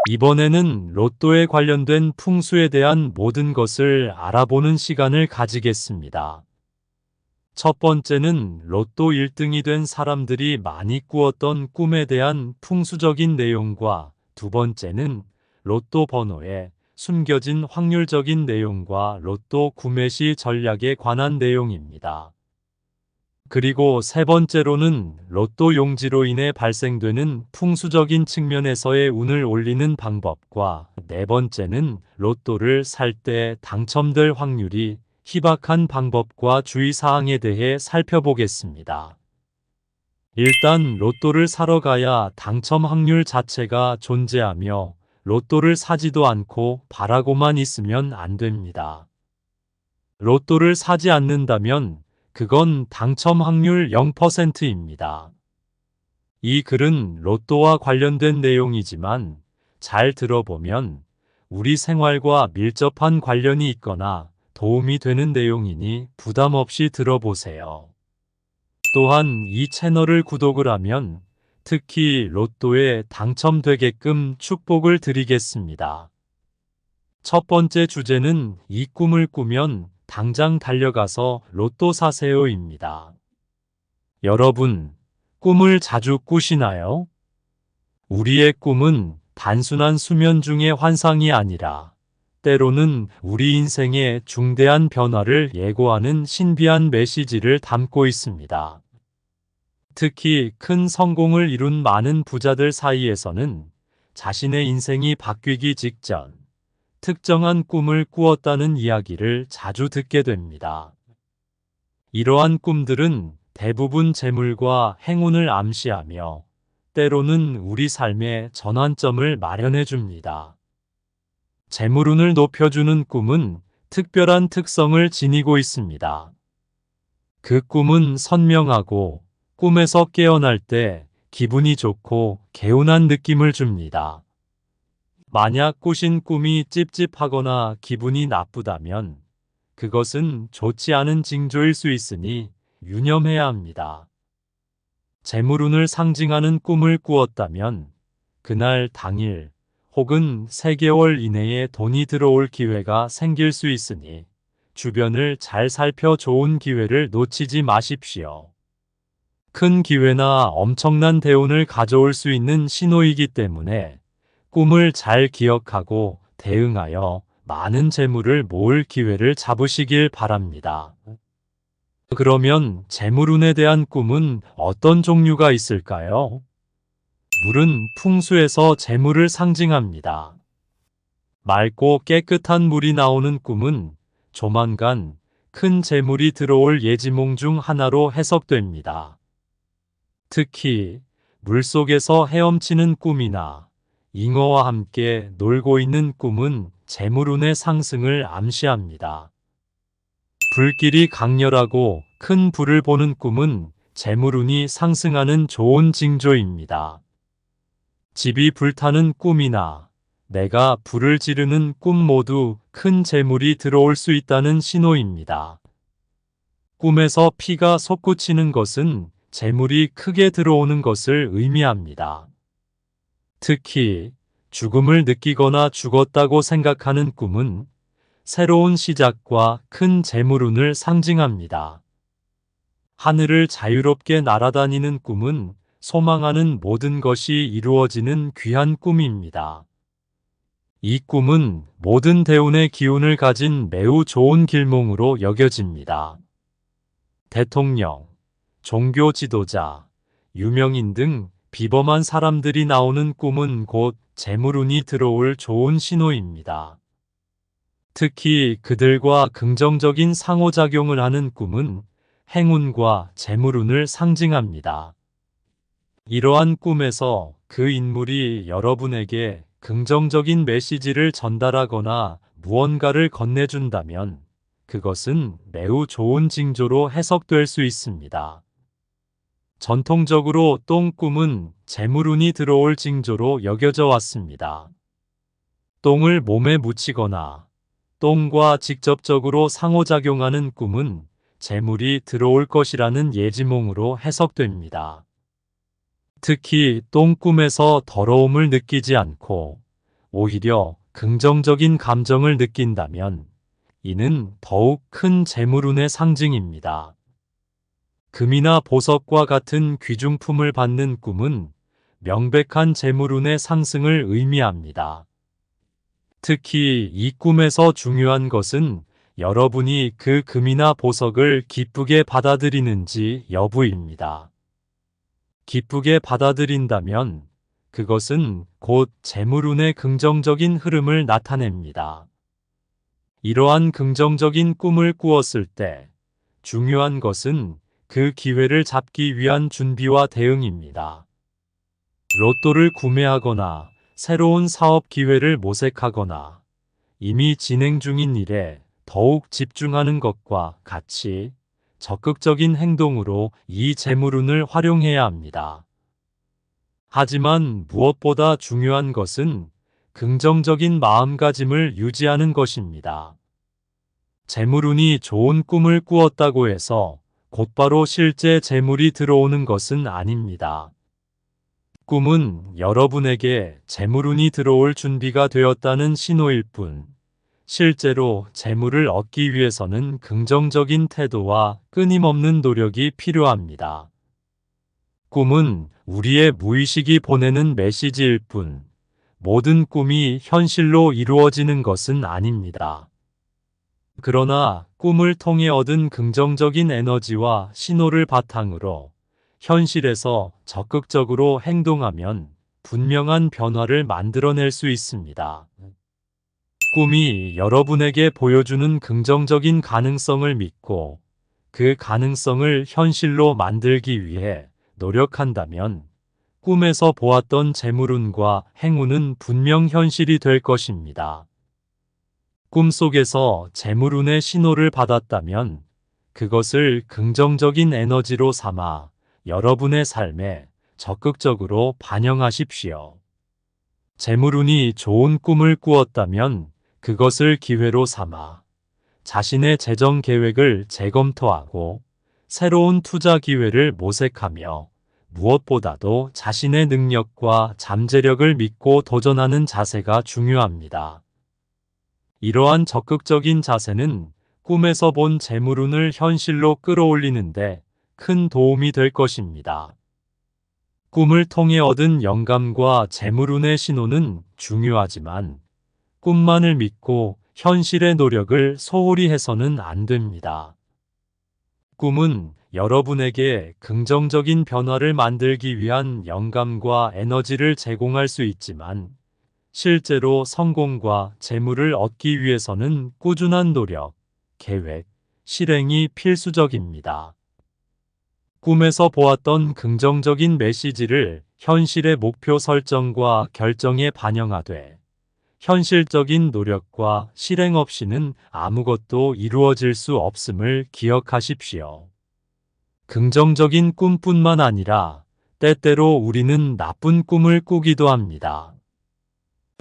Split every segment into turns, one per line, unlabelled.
이번에는 로또에 관련된 풍수에 대한 모든 것을 알아보는 시간을 가지겠습니다. 첫 번째는 로또 1등이 된 사람들이 많이 꾸었던 꿈에 대한 풍수적인 내용과 두 번째는 로또 번호에 숨겨진 확률적인 내용과 로또 구매 시 전략에 관한 내용입니다. 그리고 세 번째로는 로또 용지로 인해 발생되는 풍수적인 측면에서의 운을 올리는 방법과 네 번째는 로또를 살 때 당첨될 확률이 희박한 방법과 주의사항에 대해 살펴보겠습니다. 일단 로또를 사러 가야 당첨 확률 자체가 존재하며 로또를 사지도 않고 바라고만 있으면 안 됩니다. 로또를 사지 않는다면 그건 당첨 확률 0%입니다. 이 글은 로또와 관련된 내용이지만 잘 들어보면 우리 생활과 밀접한 관련이 있거나 도움이 되는 내용이니 부담 없이 들어보세요. 또한 이 채널을 구독을 하면 특히 로또에 당첨되게끔 축복을 드리겠습니다. 첫 번째 주제는 이 꿈을 꾸면 당장 달려가서 로또 사세요입니다. 여러분, 꿈을 자주 꾸시나요? 우리의 꿈은 단순한 수면 중의 환상이 아니라 때로는 우리 인생의 중대한 변화를 예고하는 신비한 메시지를 담고 있습니다. 특히 큰 성공을 이룬 많은 부자들 사이에서는 자신의 인생이 바뀌기 직전 특정한 꿈을 꾸었다는 이야기를 자주 듣게 됩니다. 이러한 꿈들은 대부분 재물과 행운을 암시하며 때로는 우리 삶의 전환점을 마련해 줍니다. 재물운을 높여주는 꿈은 특별한 특성을 지니고 있습니다. 그 꿈은 선명하고 꿈에서 깨어날 때 기분이 좋고 개운한 느낌을 줍니다. 만약 꾸신 꿈이 찝찝하거나 기분이 나쁘다면 그것은 좋지 않은 징조일 수 있으니 유념해야 합니다. 재물운을 상징하는 꿈을 꾸었다면 그날 당일 혹은 3개월 이내에 돈이 들어올 기회가 생길 수 있으니 주변을 잘 살펴 좋은 기회를 놓치지 마십시오. 큰 기회나 엄청난 대운을 가져올 수 있는 신호이기 때문에 꿈을 잘 기억하고 대응하여 많은 재물을 모을 기회를 잡으시길 바랍니다. 그러면 재물운에 대한 꿈은 어떤 종류가 있을까요? 물은 풍수에서 재물을 상징합니다. 맑고 깨끗한 물이 나오는 꿈은 조만간 큰 재물이 들어올 예지몽 중 하나로 해석됩니다. 특히 물속에서 헤엄치는 꿈이나 잉어와 함께 놀고 있는 꿈은 재물운의 상승을 암시합니다. 불길이 강렬하고 큰 불을 보는 꿈은 재물운이 상승하는 좋은 징조입니다. 집이 불타는 꿈이나 내가 불을 지르는 꿈 모두 큰 재물이 들어올 수 있다는 신호입니다. 꿈에서 피가 솟구치는 것은 재물이 크게 들어오는 것을 의미합니다. 특히 죽음을 느끼거나 죽었다고 생각하는 꿈은 새로운 시작과 큰 재물운을 상징합니다. 하늘을 자유롭게 날아다니는 꿈은 소망하는 모든 것이 이루어지는 귀한 꿈입니다. 이 꿈은 모든 대운의 기운을 가진 매우 좋은 길몽으로 여겨집니다. 대통령, 종교 지도자, 유명인 등 비범한 사람들이 나오는 꿈은 곧 재물운이 들어올 좋은 신호입니다. 특히 그들과 긍정적인 상호작용을 하는 꿈은 행운과 재물운을 상징합니다. 이러한 꿈에서 그 인물이 여러분에게 긍정적인 메시지를 전달하거나 무언가를 건네준다면 그것은 매우 좋은 징조로 해석될 수 있습니다. 전통적으로 똥꿈은 재물운이 들어올 징조로 여겨져 왔습니다. 똥을 몸에 묻히거나 똥과 직접적으로 상호작용하는 꿈은 재물이 들어올 것이라는 예지몽으로 해석됩니다. 특히 똥꿈에서 더러움을 느끼지 않고 오히려 긍정적인 감정을 느낀다면 이는 더욱 큰 재물운의 상징입니다. 금이나 보석과 같은 귀중품을 받는 꿈은 명백한 재물운의 상승을 의미합니다. 특히 이 꿈에서 중요한 것은 여러분이 그 금이나 보석을 기쁘게 받아들이는지 여부입니다. 기쁘게 받아들인다면 그것은 곧 재물운의 긍정적인 흐름을 나타냅니다. 이러한 긍정적인 꿈을 꾸었을 때 중요한 것은 그 기회를 잡기 위한 준비와 대응입니다. 로또를 구매하거나 새로운 사업 기회를 모색하거나 이미 진행 중인 일에 더욱 집중하는 것과 같이 적극적인 행동으로 이 재물운을 활용해야 합니다. 하지만 무엇보다 중요한 것은 긍정적인 마음가짐을 유지하는 것입니다. 재물운이 좋은 꿈을 꾸었다고 해서 곧바로 실제 재물이 들어오는 것은 아닙니다. 꿈은 여러분에게 재물운이 들어올 준비가 되었다는 신호일 뿐, 실제로 재물을 얻기 위해서는 긍정적인 태도와 끊임없는 노력이 필요합니다. 꿈은 우리의 무의식이 보내는 메시지일 뿐, 모든 꿈이 현실로 이루어지는 것은 아닙니다. 그러나 꿈을 통해 얻은 긍정적인 에너지와 신호를 바탕으로 현실에서 적극적으로 행동하면 분명한 변화를 만들어낼 수 있습니다. 꿈이 여러분에게 보여주는 긍정적인 가능성을 믿고 그 가능성을 현실로 만들기 위해 노력한다면 꿈에서 보았던 재물운과 행운은 분명 현실이 될 것입니다. 꿈속에서 재물운의 신호를 받았다면 그것을 긍정적인 에너지로 삼아 여러분의 삶에 적극적으로 반영하십시오. 재물운이 좋은 꿈을 꾸었다면 그것을 기회로 삼아 자신의 재정 계획을 재검토하고 새로운 투자 기회를 모색하며 무엇보다도 자신의 능력과 잠재력을 믿고 도전하는 자세가 중요합니다. 이러한 적극적인 자세는 꿈에서 본 재물운을 현실로 끌어올리는데 큰 도움이 될 것입니다. 꿈을 통해 얻은 영감과 재물운의 신호는 중요하지만 꿈만을 믿고 현실의 노력을 소홀히 해서는 안 됩니다. 꿈은 여러분에게 긍정적인 변화를 만들기 위한 영감과 에너지를 제공할 수 있지만 실제로 성공과 재물을 얻기 위해서는 꾸준한 노력, 계획, 실행이 필수적입니다. 꿈에서 보았던 긍정적인 메시지를 현실의 목표 설정과 결정에 반영하되 현실적인 노력과 실행 없이는 아무것도 이루어질 수 없음을 기억하십시오. 긍정적인 꿈뿐만 아니라 때때로 우리는 나쁜 꿈을 꾸기도 합니다.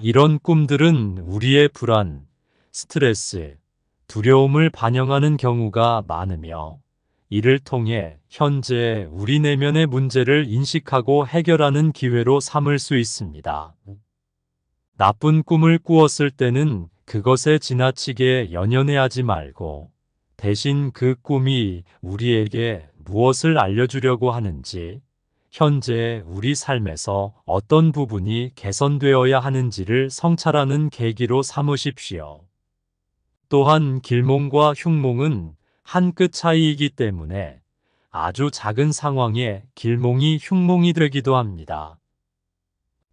이런 꿈들은 우리의 불안, 스트레스, 두려움을 반영하는 경우가 많으며 이를 통해 현재 우리 내면의 문제를 인식하고 해결하는 기회로 삼을 수 있습니다. 나쁜 꿈을 꾸었을 때는 그것에 지나치게 연연해하지 말고 대신 그 꿈이 우리에게 무엇을 알려주려고 하는지, 현재 우리 삶에서 어떤 부분이 개선되어야 하는지를 성찰하는 계기로 삼으십시오. 또한 길몽과 흉몽은 한 끗 차이이기 때문에 아주 작은 상황에 길몽이 흉몽이 되기도 합니다.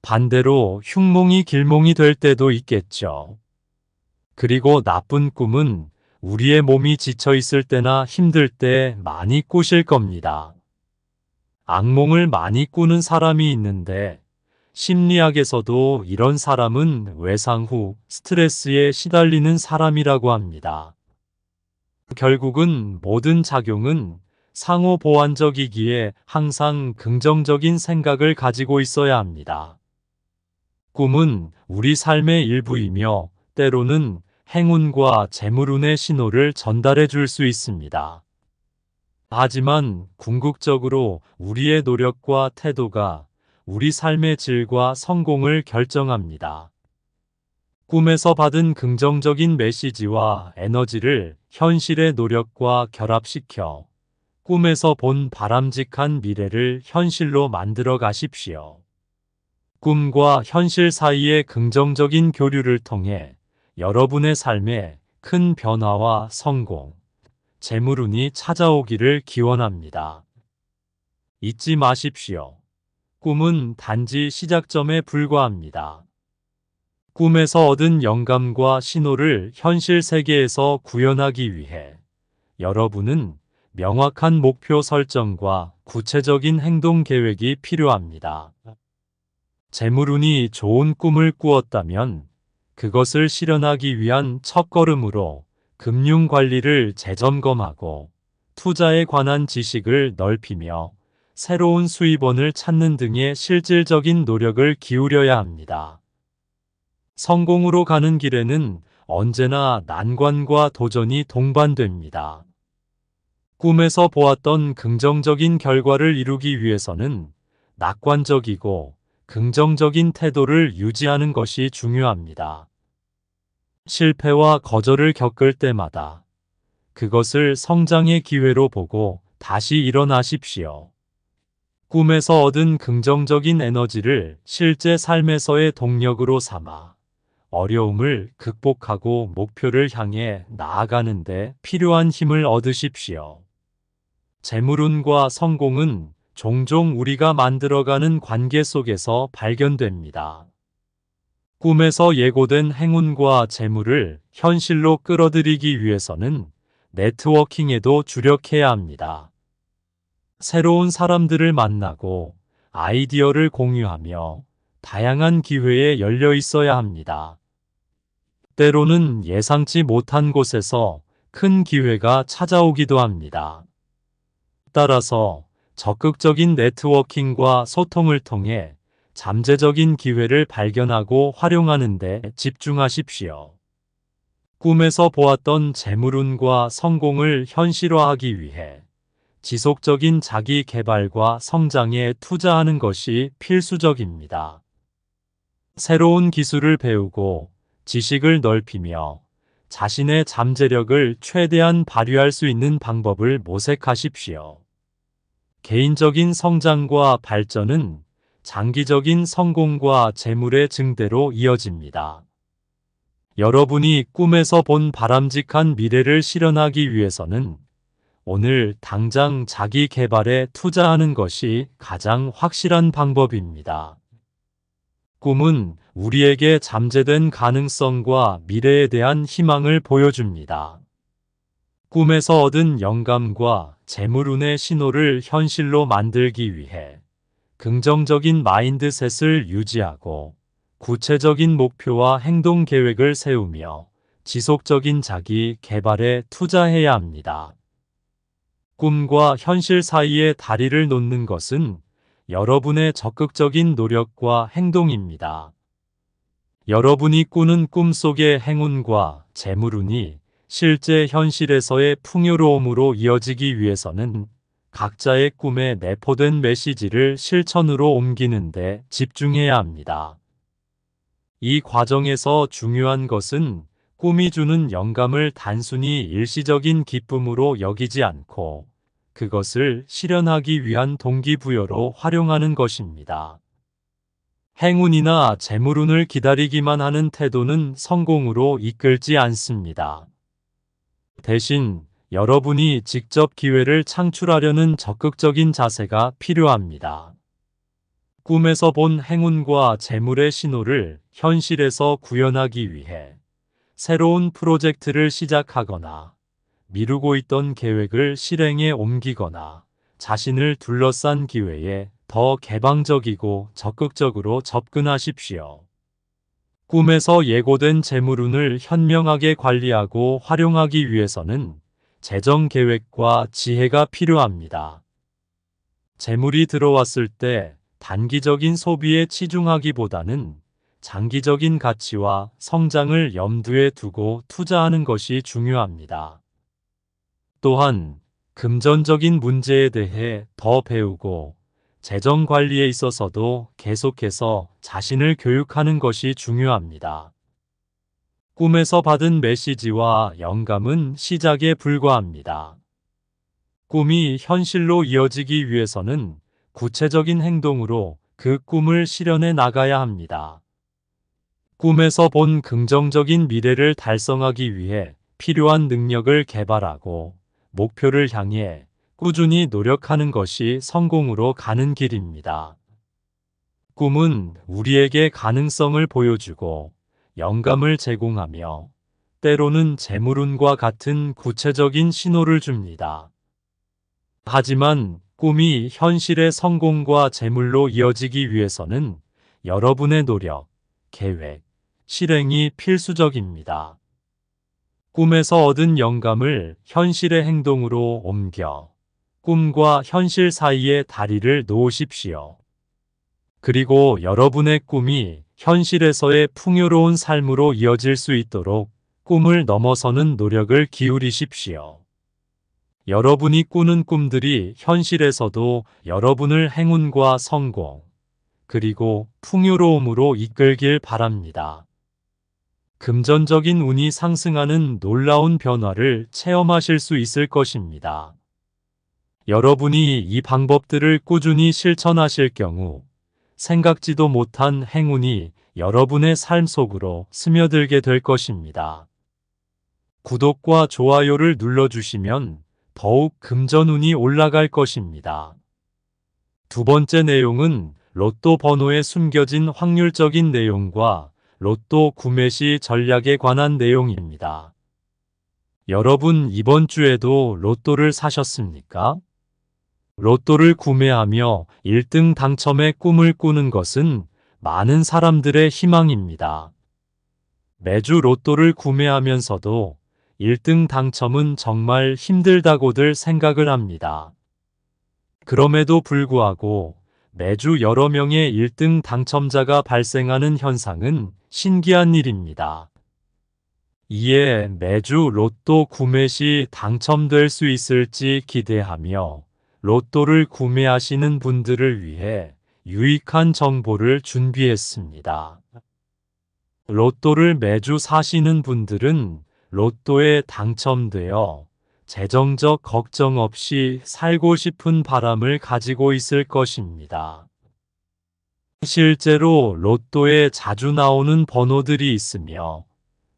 반대로 흉몽이 길몽이 될 때도 있겠죠. 그리고 나쁜 꿈은 우리의 몸이 지쳐 있을 때나 힘들 때 많이 꾸실 겁니다. 악몽을 많이 꾸는 사람이 있는데 심리학에서도 이런 사람은 외상 후 스트레스에 시달리는 사람이라고 합니다. 결국은 모든 작용은 상호 보완적이기에 항상 긍정적인 생각을 가지고 있어야 합니다. 꿈은 우리 삶의 일부이며 때로는 행운과 재물운의 신호를 전달해 줄 수 있습니다. 하지만 궁극적으로 우리의 노력과 태도가 우리 삶의 질과 성공을 결정합니다. 꿈에서 받은 긍정적인 메시지와 에너지를 현실의 노력과 결합시켜 꿈에서 본 바람직한 미래를 현실로 만들어 가십시오. 꿈과 현실 사이의 긍정적인 교류를 통해 여러분의 삶에 큰 변화와 성공, 재물운이 찾아오기를 기원합니다. 잊지 마십시오. 꿈은 단지 시작점에 불과합니다. 꿈에서 얻은 영감과 신호를 현실 세계에서 구현하기 위해 여러분은 명확한 목표 설정과 구체적인 행동 계획이 필요합니다. 재물운이 좋은 꿈을 꾸었다면 그것을 실현하기 위한 첫걸음으로 금융 관리를 재점검하고 투자에 관한 지식을 넓히며 새로운 수입원을 찾는 등의 실질적인 노력을 기울여야 합니다. 성공으로 가는 길에는 언제나 난관과 도전이 동반됩니다. 꿈에서 보았던 긍정적인 결과를 이루기 위해서는 낙관적이고 긍정적인 태도를 유지하는 것이 중요합니다. 실패와 거절을 겪을 때마다 그것을 성장의 기회로 보고 다시 일어나십시오. 꿈에서 얻은 긍정적인 에너지를 실제 삶에서의 동력으로 삼아 어려움을 극복하고 목표를 향해 나아가는 데 필요한 힘을 얻으십시오. 재물운과 성공은 종종 우리가 만들어가는 관계 속에서 발견됩니다. 꿈에서 예고된 행운과 재물을 현실로 끌어들이기 위해서는 네트워킹에도 주력해야 합니다. 새로운 사람들을 만나고 아이디어를 공유하며 다양한 기회에 열려 있어야 합니다. 때로는 예상치 못한 곳에서 큰 기회가 찾아오기도 합니다. 따라서 적극적인 네트워킹과 소통을 통해 잠재적인 기회를 발견하고 활용하는 데 집중하십시오. 꿈에서 보았던 재물운과 성공을 현실화하기 위해 지속적인 자기 개발과 성장에 투자하는 것이 필수적입니다. 새로운 기술을 배우고 지식을 넓히며 자신의 잠재력을 최대한 발휘할 수 있는 방법을 모색하십시오. 개인적인 성장과 발전은 장기적인 성공과 재물의 증대로 이어집니다. 여러분이 꿈에서 본 바람직한 미래를 실현하기 위해서는 오늘 당장 자기 개발에 투자하는 것이 가장 확실한 방법입니다. 꿈은 우리에게 잠재된 가능성과 미래에 대한 희망을 보여줍니다. 꿈에서 얻은 영감과 재물운의 신호를 현실로 만들기 위해 긍정적인 마인드셋을 유지하고 구체적인 목표와 행동 계획을 세우며 지속적인 자기 개발에 투자해야 합니다. 꿈과 현실 사이에 다리를 놓는 것은 여러분의 적극적인 노력과 행동입니다. 여러분이 꾸는 꿈 속의 행운과 재물운이 실제 현실에서의 풍요로움으로 이어지기 위해서는 각자의 꿈에 내포된 메시지를 실천으로 옮기는 데 집중해야 합니다. 이 과정에서 중요한 것은 꿈이 주는 영감을 단순히 일시적인 기쁨으로 여기지 않고 그것을 실현하기 위한 동기부여로 활용하는 것입니다. 행운이나 재물운을 기다리기만 하는 태도는 성공으로 이끌지 않습니다. 대신 여러분이 직접 기회를 창출하려는 적극적인 자세가 필요합니다. 꿈에서 본 행운과 재물의 신호를 현실에서 구현하기 위해 새로운 프로젝트를 시작하거나 미루고 있던 계획을 실행에 옮기거나 자신을 둘러싼 기회에 더 개방적이고 적극적으로 접근하십시오. 꿈에서 예고된 재물운을 현명하게 관리하고 활용하기 위해서는 재정 계획과 지혜가 필요합니다. 재물이 들어왔을 때 단기적인 소비에 치중하기보다는 장기적인 가치와 성장을 염두에 두고 투자하는 것이 중요합니다. 또한 금전적인 문제에 대해 더 배우고 재정 관리에 있어서도 계속해서 자신을 교육하는 것이 중요합니다. 꿈에서 받은 메시지와 영감은 시작에 불과합니다. 꿈이 현실로 이어지기 위해서는 구체적인 행동으로 그 꿈을 실현해 나가야 합니다. 꿈에서 본 긍정적인 미래를 달성하기 위해 필요한 능력을 개발하고 목표를 향해 꾸준히 노력하는 것이 성공으로 가는 길입니다. 꿈은 우리에게 가능성을 보여주고 영감을 제공하며 때로는 재물운과 같은 구체적인 신호를 줍니다. 하지만 꿈이 현실의 성공과 재물로 이어지기 위해서는 여러분의 노력, 계획, 실행이 필수적입니다. 꿈에서 얻은 영감을 현실의 행동으로 옮겨 꿈과 현실 사이에 다리를 놓으십시오. 그리고 여러분의 꿈이 현실에서의 풍요로운 삶으로 이어질 수 있도록 꿈을 넘어서는 노력을 기울이십시오. 여러분이 꾸는 꿈들이 현실에서도 여러분을 행운과 성공, 그리고 풍요로움으로 이끌길 바랍니다. 금전적인 운이 상승하는 놀라운 변화를 체험하실 수 있을 것입니다. 여러분이 이 방법들을 꾸준히 실천하실 경우 생각지도 못한 행운이 여러분의 삶 속으로 스며들게 될 것입니다. 구독과 좋아요를 눌러주시면 더욱 금전운이 올라갈 것입니다. 두 번째 내용은 로또 번호에 숨겨진 확률적인 내용과 로또 구매 시 전략에 관한 내용입니다. 여러분 이번 주에도 로또를 사셨습니까? 로또를 구매하며 1등 당첨의 꿈을 꾸는 것은 많은 사람들의 희망입니다. 매주 로또를 구매하면서도 1등 당첨은 정말 힘들다고들 생각을 합니다. 그럼에도 불구하고 매주 여러 명의 1등 당첨자가 발생하는 현상은 신기한 일입니다. 이에 매주 로또 구매 시 당첨될 수 있을지 기대하며 로또를 구매하시는 분들을 위해 유익한 정보를 준비했습니다. 로또를 매주 사시는 분들은 로또에 당첨되어 재정적 걱정 없이 살고 싶은 바람을 가지고 있을 것입니다. 실제로 로또에 자주 나오는 번호들이 있으며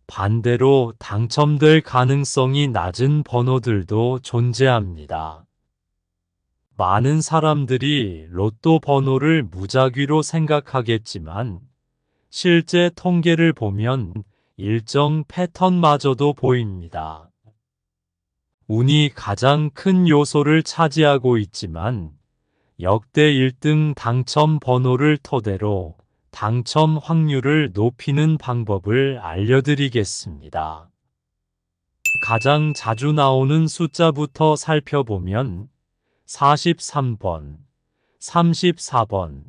반대로 당첨될 가능성이 낮은 번호들도 존재합니다. 많은 사람들이 로또 번호를 무작위로 생각하겠지만 실제 통계를 보면 일정 패턴마저도 보입니다. 운이 가장 큰 요소를 차지하고 있지만 역대 1등 당첨 번호를 토대로 당첨 확률을 높이는 방법을 알려드리겠습니다. 가장 자주 나오는 숫자부터 살펴보면 43번, 34번,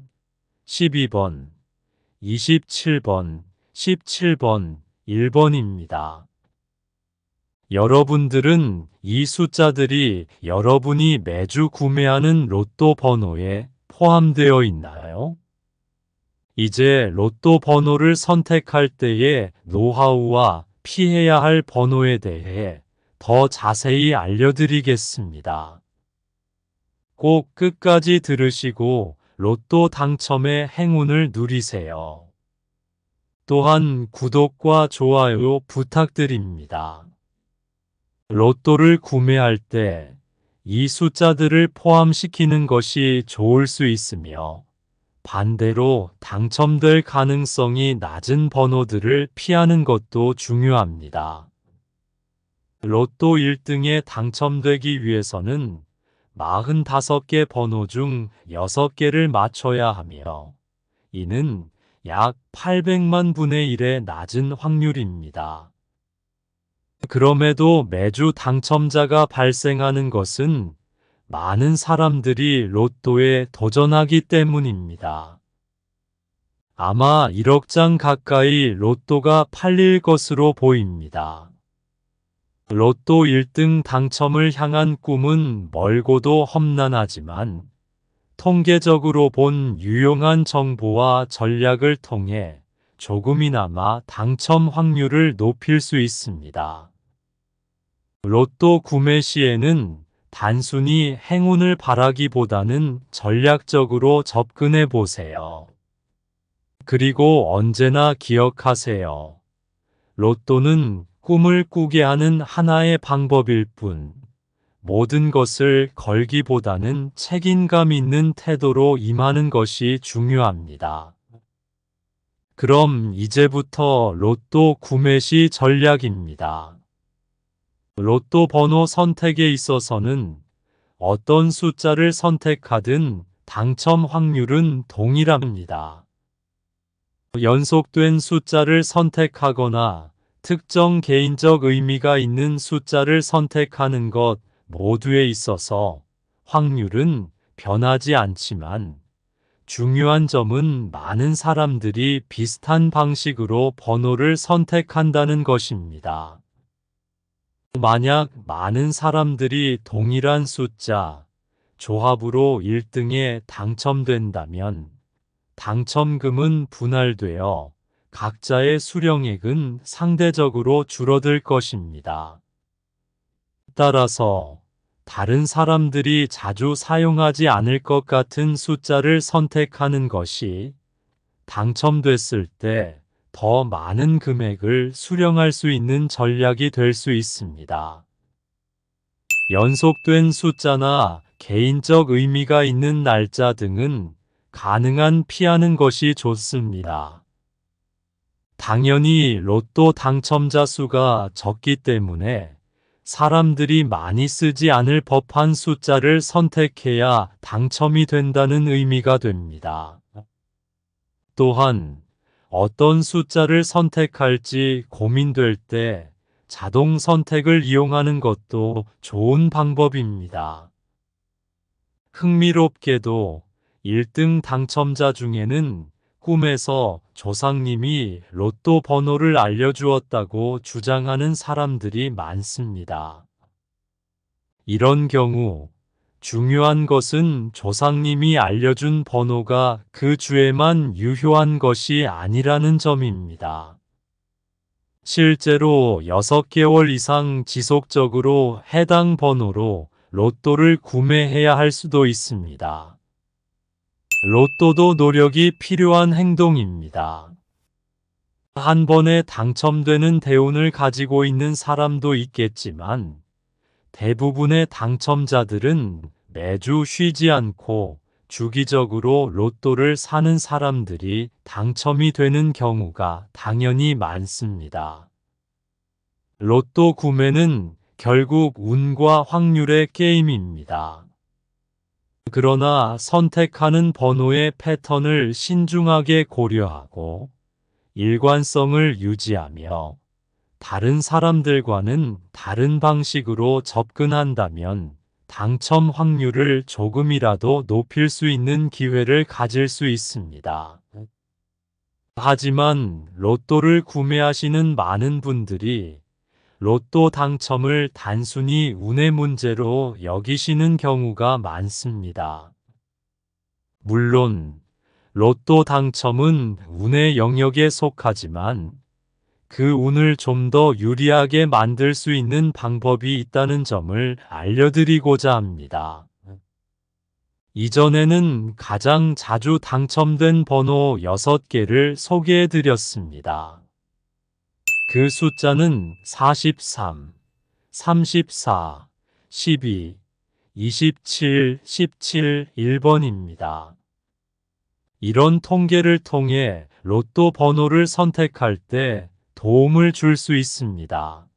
12번, 27번, 17번, 1번입니다. 여러분들은 이 숫자들이 여러분이 매주 구매하는 로또 번호에 포함되어 있나요? 이제 로또 번호를 선택할 때의 노하우와 피해야 할 번호에 대해 더 자세히 알려드리겠습니다. 꼭 끝까지 들으시고 로또 당첨의 행운을 누리세요. 또한 구독과 좋아요 부탁드립니다. 로또를 구매할 때 이 숫자들을 포함시키는 것이 좋을 수 있으며 반대로 당첨될 가능성이 낮은 번호들을 피하는 것도 중요합니다. 로또 1등에 당첨되기 위해서는 45개 번호 중 6개를 맞춰야 하며 이는 약 800만 분의 1의 낮은 확률입니다. 그럼에도 매주 당첨자가 발생하는 것은 많은 사람들이 로또에 도전하기 때문입니다. 아마 1억 장 가까이 로또가 팔릴 것으로 보입니다. 로또 1등 당첨을 향한 꿈은 멀고도 험난하지만 통계적으로 본 유용한 정보와 전략을 통해 조금이나마 당첨 확률을 높일 수 있습니다. 로또 구매 시에는 단순히 행운을 바라기보다는 전략적으로 접근해 보세요. 그리고 언제나 기억하세요. 로또는 꿈을 꾸게 하는 하나의 방법일 뿐, 모든 것을 걸기보다는 책임감 있는 태도로 임하는 것이 중요합니다. 그럼 이제부터 로또 구매 시 전략입니다. 로또 번호 선택에 있어서는 어떤 숫자를 선택하든 당첨 확률은 동일합니다. 연속된 숫자를 선택하거나 특정 개인적 의미가 있는 숫자를 선택하는 것 모두에 있어서 확률은 변하지 않지만, 중요한 점은 많은 사람들이 비슷한 방식으로 번호를 선택한다는 것입니다. 만약 많은 사람들이 동일한 숫자, 조합으로 1등에 당첨된다면 당첨금은 분할되어 각자의 수령액은 상대적으로 줄어들 것입니다. 따라서 다른 사람들이 자주 사용하지 않을 것 같은 숫자를 선택하는 것이 당첨됐을 때 더 많은 금액을 수령할 수 있는 전략이 될 수 있습니다. 연속된 숫자나 개인적 의미가 있는 날짜 등은 가능한 피하는 것이 좋습니다. 당연히 로또 당첨자 수가 적기 때문에 사람들이 많이 쓰지 않을 법한 숫자를 선택해야 당첨이 된다는 의미가 됩니다. 또한 어떤 숫자를 선택할지 고민될 때 자동 선택을 이용하는 것도 좋은 방법입니다. 흥미롭게도 1등 당첨자 중에는 꿈에서 조상님이 로또 번호를 알려주었다고 주장하는 사람들이 많습니다. 이런 경우 중요한 것은 조상님이 알려준 번호가 그 주에만 유효한 것이 아니라는 점입니다. 실제로 6개월 이상 지속적으로 해당 번호로 로또를 구매해야 할 수도 있습니다. 로또도 노력이 필요한 행동입니다. 한 번에 당첨되는 대운을 가지고 있는 사람도 있겠지만, 대부분의 당첨자들은 매주 쉬지 않고 주기적으로 로또를 사는 사람들이 당첨이 되는 경우가 당연히 많습니다. 로또 구매는 결국 운과 확률의 게임입니다. 그러나 선택하는 번호의 패턴을 신중하게 고려하고 일관성을 유지하며 다른 사람들과는 다른 방식으로 접근한다면 당첨 확률을 조금이라도 높일 수 있는 기회를 가질 수 있습니다. 하지만 로또를 구매하시는 많은 분들이 로또 당첨을 단순히 운의 문제로 여기시는 경우가 많습니다. 물론 로또 당첨은 운의 영역에 속하지만, 그 운을 좀 더 유리하게 만들 수 있는 방법이 있다는 점을 알려드리고자 합니다. 이전에는 가장 자주 당첨된 번호 6개를 소개해드렸습니다. 그 숫자는 43, 34, 12, 27, 17, 1번입니다. 이런 통계를 통해 로또 번호를 선택할 때 도움을 줄 수 있습니다.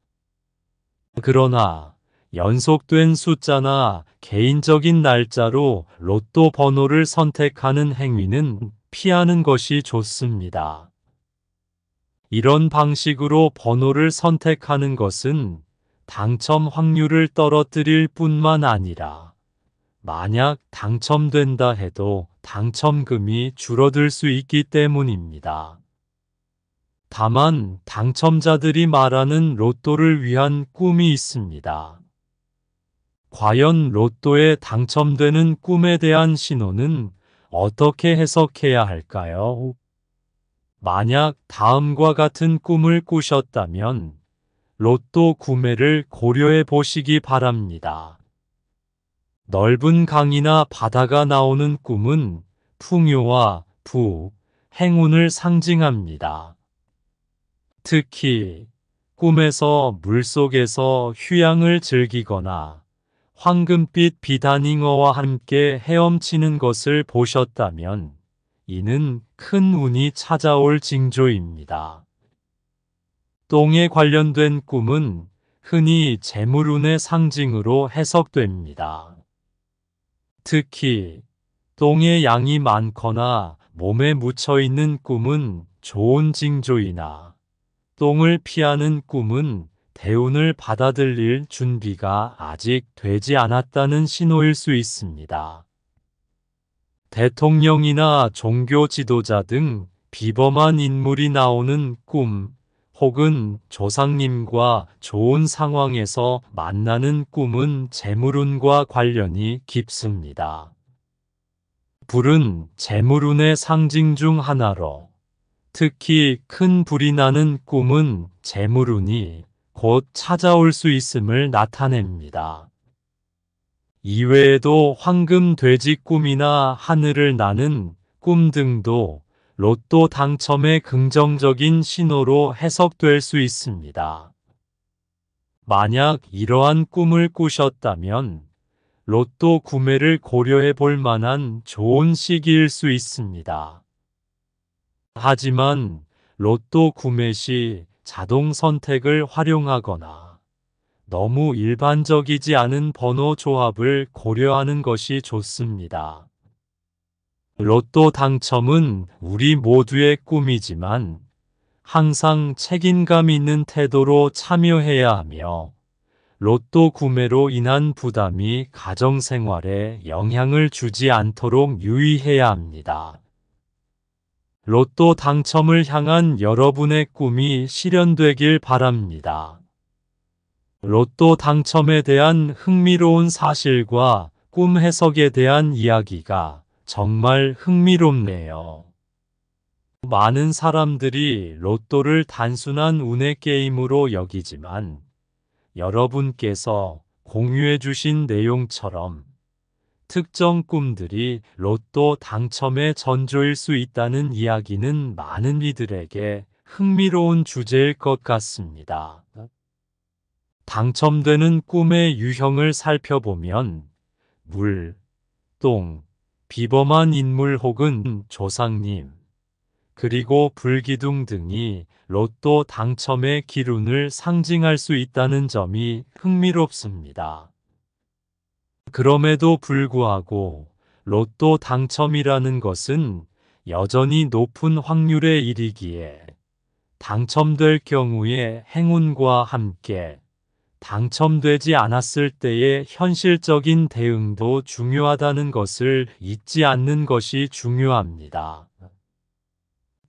그러나 연속된 숫자나 개인적인 날짜로 로또 번호를 선택하는 행위는 피하는 것이 좋습니다. 이런 방식으로 번호를 선택하는 것은 당첨 확률을 떨어뜨릴 뿐만 아니라, 만약 당첨된다 해도 당첨금이 줄어들 수 있기 때문입니다. 다만 당첨자들이 말하는 로또를 위한 꿈이 있습니다. 과연 로또에 당첨되는 꿈에 대한 신호는 어떻게 해석해야 할까요? 만약 다음과 같은 꿈을 꾸셨다면 로또 구매를 고려해 보시기 바랍니다. 넓은 강이나 바다가 나오는 꿈은 풍요와 부, 행운을 상징합니다. 특히 꿈에서 물속에서 휴양을 즐기거나 황금빛 비단잉어와 함께 헤엄치는 것을 보셨다면 이는 큰 운이 찾아올 징조입니다. 똥에 관련된 꿈은 흔히 재물운의 상징으로 해석됩니다. 특히 똥의 양이 많거나 몸에 묻혀 있는 꿈은 좋은 징조이나 똥을 피하는 꿈은 대운을 받아들일 준비가 아직 되지 않았다는 신호일 수 있습니다. 대통령이나 종교 지도자 등 비범한 인물이 나오는 꿈, 혹은 조상님과 좋은 상황에서 만나는 꿈은 재물운과 관련이 깊습니다. 불은 재물운의 상징 중 하나로 특히 큰 불이 나는 꿈은 재물운이 곧 찾아올 수 있음을 나타냅니다. 이외에도 황금 돼지 꿈이나 하늘을 나는 꿈 등도 로또 당첨의 긍정적인 신호로 해석될 수 있습니다. 만약 이러한 꿈을 꾸셨다면 로또 구매를 고려해 볼 만한 좋은 시기일 수 있습니다. 하지만 로또 구매 시 자동 선택을 활용하거나 너무 일반적이지 않은 번호 조합을 고려하는 것이 좋습니다. 로또 당첨은 우리 모두의 꿈이지만 항상 책임감 있는 태도로 참여해야 하며 로또 구매로 인한 부담이 가정 생활에 영향을 주지 않도록 유의해야 합니다. 로또 당첨을 향한 여러분의 꿈이 실현되길 바랍니다. 로또 당첨에 대한 흥미로운 사실과 꿈 해석에 대한 이야기가 정말 흥미롭네요. 많은 사람들이 로또를 단순한 운의 게임으로 여기지만 여러분께서 공유해 주신 내용처럼 특정 꿈들이 로또 당첨의 전조일 수 있다는 이야기는 많은 이들에게 흥미로운 주제일 것 같습니다. 당첨되는 꿈의 유형을 살펴보면 물, 똥, 비범한 인물 혹은 조상님, 그리고 불기둥 등이 로또 당첨의 기운을 상징할 수 있다는 점이 흥미롭습니다. 그럼에도 불구하고 로또 당첨이라는 것은 여전히 높은 확률의 일이기에 당첨될 경우에 행운과 함께 당첨되지 않았을 때의 현실적인 대응도 중요하다는 것을 잊지 않는 것이 중요합니다.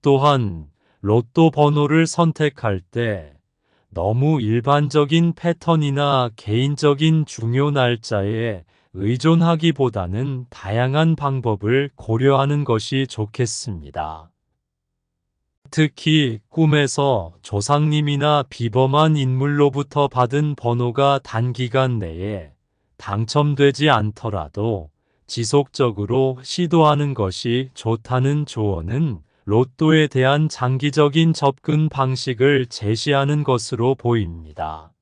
또한 로또 번호를 선택할 때 너무 일반적인 패턴이나 개인적인 중요 날짜에 의존하기보다는 다양한 방법을 고려하는 것이 좋겠습니다. 특히 꿈에서 조상님이나 비범한 인물로부터 받은 번호가 단기간 내에 당첨되지 않더라도 지속적으로 시도하는 것이 좋다는 조언은 로또에 대한 장기적인 접근 방식을 제시하는 것으로 보입니다.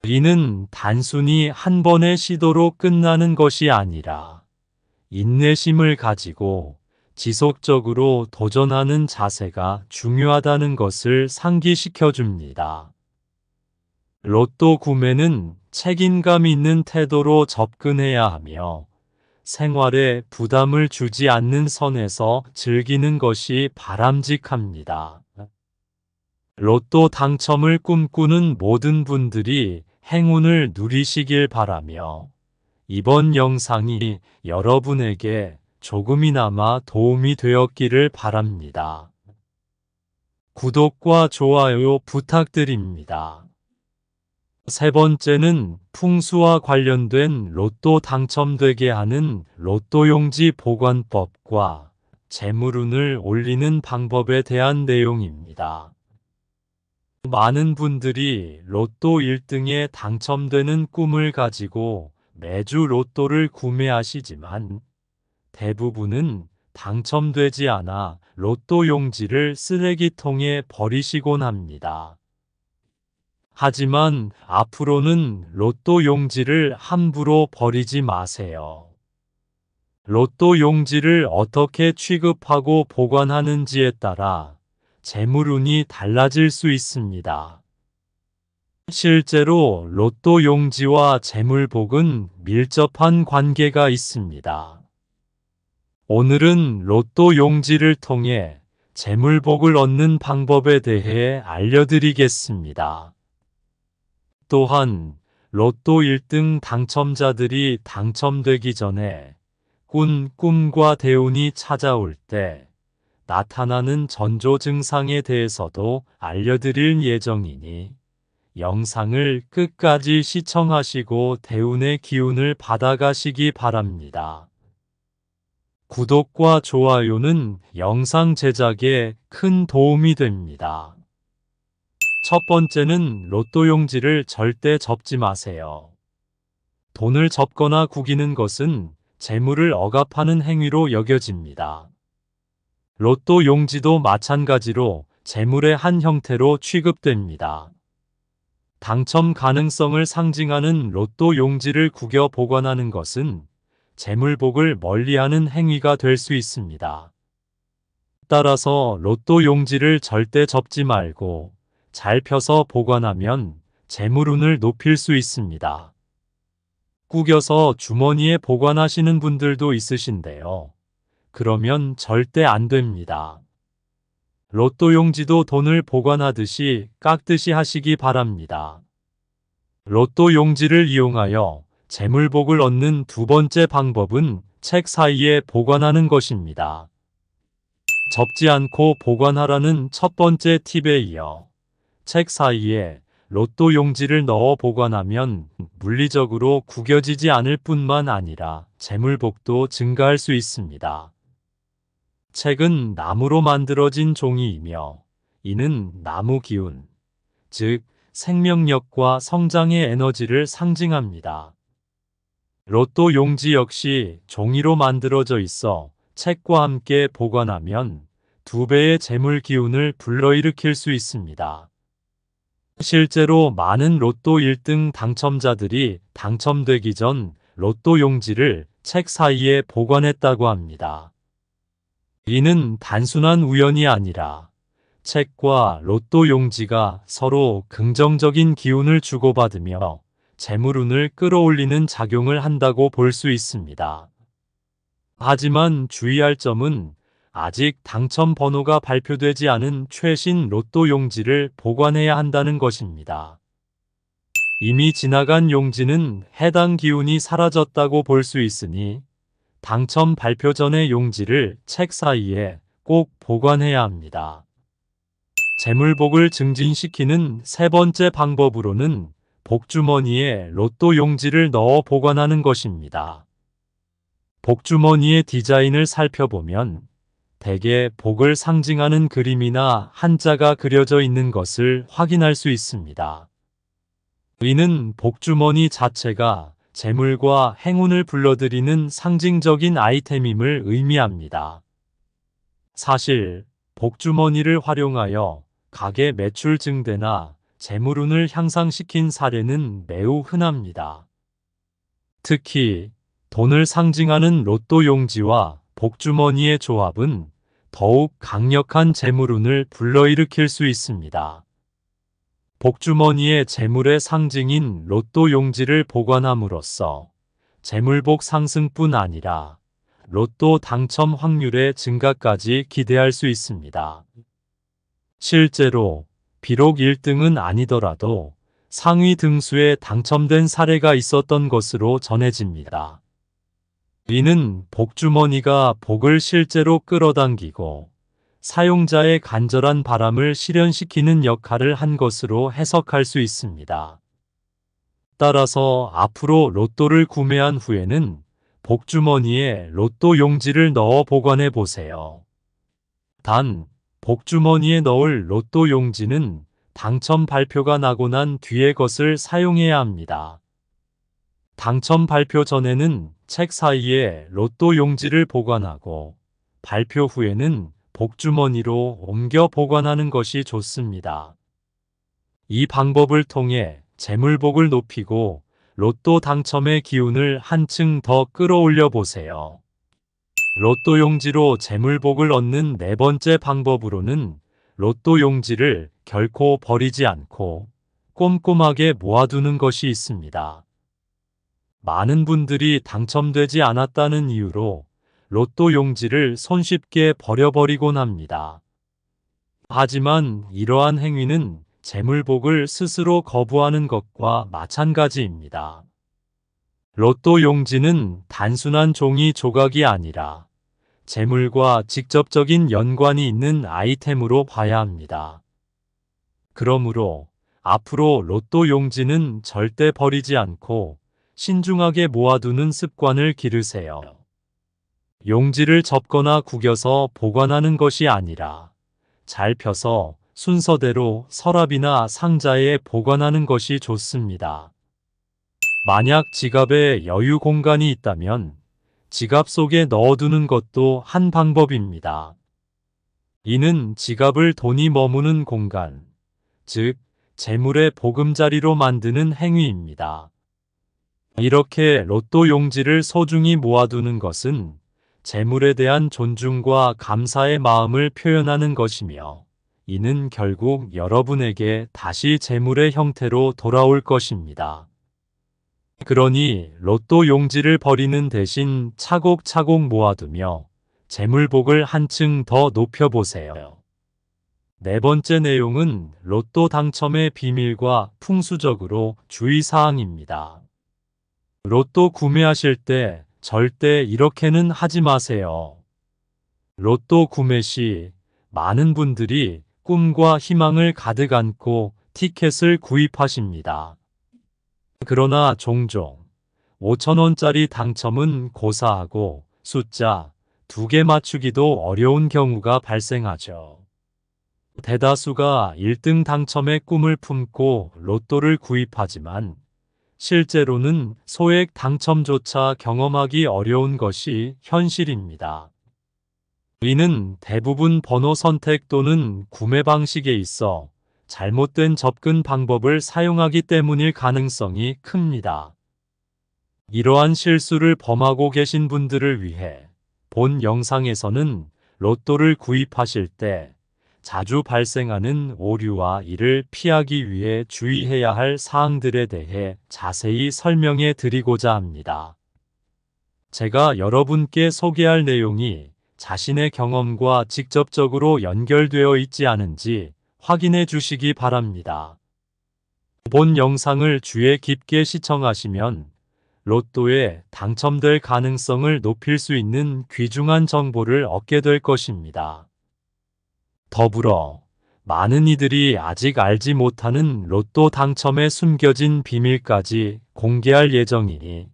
이는 단순히 한 번의 시도로 끝나는 것이 아니라 인내심을 가지고 지속적으로 도전하는 자세가 중요하다는 것을 상기시켜 줍니다. 로또 구매는 책임감 있는 태도로 접근해야 하며 생활에 부담을 주지 않는 선에서 즐기는 것이 바람직합니다. 로또 당첨을 꿈꾸는 모든 분들이 행운을 누리시길 바라며 이번 영상이 여러분에게 조금이나마 도움이 되었기를 바랍니다. 구독과 좋아요 부탁드립니다. 세 번째는 풍수와 관련된 로또 당첨되게 하는 로또 용지 보관법과 재물운을 올리는 방법에 대한 내용입니다. 많은 분들이 로또 1등에 당첨되는 꿈을 가지고 매주 로또를 구매하시지만 대부분은 당첨되지 않아 로또 용지를 쓰레기통에 버리시곤 합니다. 하지만 앞으로는 로또 용지를 함부로 버리지 마세요. 로또 용지를 어떻게 취급하고 보관하는지에 따라 재물운이 달라질 수 있습니다. 실제로 로또 용지와 재물복은 밀접한 관계가 있습니다. 오늘은 로또 용지를 통해 재물복을 얻는 방법에 대해 알려드리겠습니다. 또한 로또 1등 당첨자들이 당첨되기 전에 꾼 꿈과 대운이 찾아올 때 나타나는 전조 증상에 대해서도 알려드릴 예정이니 영상을 끝까지 시청하시고 대운의 기운을 받아가시기 바랍니다. 구독과 좋아요는 영상 제작에 큰 도움이 됩니다. 첫 번째는 로또 용지를 절대 접지 마세요. 돈을 접거나 구기는 것은 재물을 억압하는 행위로 여겨집니다. 로또 용지도 마찬가지로 재물의 한 형태로 취급됩니다. 당첨 가능성을 상징하는 로또 용지를 구겨 보관하는 것은 재물복을 멀리하는 행위가 될 수 있습니다. 따라서 로또 용지를 절대 접지 말고 잘 펴서 보관하면 재물운을 높일 수 있습니다. 구겨서 주머니에 보관하시는 분들도 있으신데요. 그러면 절대 안 됩니다. 로또 용지도 돈을 보관하듯이 깎듯이 하시기 바랍니다. 로또 용지를 이용하여 재물복을 얻는 두 번째 방법은 책 사이에 보관하는 것입니다. 접지 않고 보관하라는 첫 번째 팁에 이어 책 사이에 로또 용지를 넣어 보관하면 물리적으로 구겨지지 않을 뿐만 아니라 재물복도 증가할 수 있습니다. 책은 나무로 만들어진 종이이며 이는 나무 기운, 즉 생명력과 성장의 에너지를 상징합니다. 로또 용지 역시 종이로 만들어져 있어 책과 함께 보관하면 2배의 재물 기운을 불러일으킬 수 있습니다. 실제로 많은 로또 1등 당첨자들이 당첨되기 전 로또 용지를 책 사이에 보관했다고 합니다. 이는 단순한 우연이 아니라 책과 로또 용지가 서로 긍정적인 기운을 주고받으며 재물운을 끌어올리는 작용을 한다고 볼 수 있습니다. 하지만 주의할 점은 아직 당첨 번호가 발표되지 않은 최신 로또 용지를 보관해야 한다는 것입니다. 이미 지나간 용지는 해당 기운이 사라졌다고 볼 수 있으니 당첨 발표 전의 용지를 책 사이에 꼭 보관해야 합니다. 재물복을 증진시키는 세 번째 방법으로는 복주머니에 로또 용지를 넣어 보관하는 것입니다. 복주머니의 디자인을 살펴보면 대개 복을 상징하는 그림이나 한자가 그려져 있는 것을 확인할 수 있습니다. 이는 복주머니 자체가 재물과 행운을 불러들이는 상징적인 아이템임을 의미합니다. 사실 복주머니를 활용하여 가게 매출 증대나 재물운을 향상시킨 사례는 매우 흔합니다. 특히 돈을 상징하는 로또 용지와 복주머니의 조합은 더욱 강력한 재물운을 불러일으킬 수 있습니다. 복주머니에 재물의 상징인 로또 용지를 보관함으로써 재물복 상승뿐 아니라 로또 당첨 확률의 증가까지 기대할 수 있습니다. 실제로 비록 1등은 아니더라도 상위 등수에 당첨된 사례가 있었던 것으로 전해집니다. 이는 복주머니가 복을 실제로 끌어당기고 사용자의 간절한 바람을 실현시키는 역할을 한 것으로 해석할 수 있습니다. 따라서 앞으로 로또를 구매한 후에는 복주머니에 로또 용지를 넣어 보관해 보세요. 단, 복주머니에 넣을 로또 용지는 당첨 발표가 나고 난 뒤의 것을 사용해야 합니다. 당첨 발표 전에는 책 사이에 로또 용지를 보관하고 발표 후에는 복주머니로 옮겨 보관하는 것이 좋습니다. 이 방법을 통해 재물복을 높이고 로또 당첨의 기운을 한층 더 끌어올려 보세요. 로또 용지로 재물복을 얻는 네 번째 방법으로는 로또 용지를 결코 버리지 않고 꼼꼼하게 모아두는 것이 있습니다. 많은 분들이 당첨되지 않았다는 이유로 로또 용지를 손쉽게 버려버리곤 합니다. 하지만 이러한 행위는 재물복을 스스로 거부하는 것과 마찬가지입니다. 로또 용지는 단순한 종이 조각이 아니라 재물과 직접적인 연관이 있는 아이템으로 봐야 합니다. 그러므로 앞으로 로또 용지는 절대 버리지 않고 신중하게 모아두는 습관을 기르세요. 용지를 접거나 구겨서 보관하는 것이 아니라 잘 펴서 순서대로 서랍이나 상자에 보관하는 것이 좋습니다. 만약 지갑에 여유 공간이 있다면 지갑 속에 넣어두는 것도 한 방법입니다. 이는 지갑을 돈이 머무는 공간, 즉 재물의 보금자리로 만드는 행위입니다. 이렇게 로또 용지를 소중히 모아두는 것은 재물에 대한 존중과 감사의 마음을 표현하는 것이며, 이는 결국 여러분에게 다시 재물의 형태로 돌아올 것입니다. 그러니 로또 용지를 버리는 대신 차곡차곡 모아두며 재물복을 한층 더 높여보세요. 네 번째 내용은 로또 당첨의 비밀과 풍수적으로 주의사항입니다. 로또 구매하실 때 절대 이렇게는 하지 마세요. 로또 구매 시 많은 분들이 꿈과 희망을 가득 안고 티켓을 구입하십니다. 그러나 종종 5,000원짜리 당첨은 고사하고 숫자 2개 맞추기도 어려운 경우가 발생하죠. 대다수가 1등 당첨의 꿈을 품고 로또를 구입하지만 실제로는 소액 당첨조차 경험하기 어려운 것이 현실입니다. 이는 대부분 번호 선택 또는 구매 방식에 있어 잘못된 접근 방법을 사용하기 때문일 가능성이 큽니다. 이러한 실수를 범하고 계신 분들을 위해 본 영상에서는 로또를 구입하실 때 자주 발생하는 오류와 이를 피하기 위해 주의해야 할 사항들에 대해 자세히 설명해 드리고자 합니다. 제가 여러분께 소개할 내용이 자신의 경험과 직접적으로 연결되어 있지 않은지 확인해 주시기 바랍니다. 본 영상을 주의 깊게 시청하시면 로또에 당첨될 가능성을 높일 수 있는 귀중한 정보를 얻게 될 것입니다. 더불어 많은 이들이 아직 알지 못하는 로또 당첨의 숨겨진 비밀까지 공개할 예정이니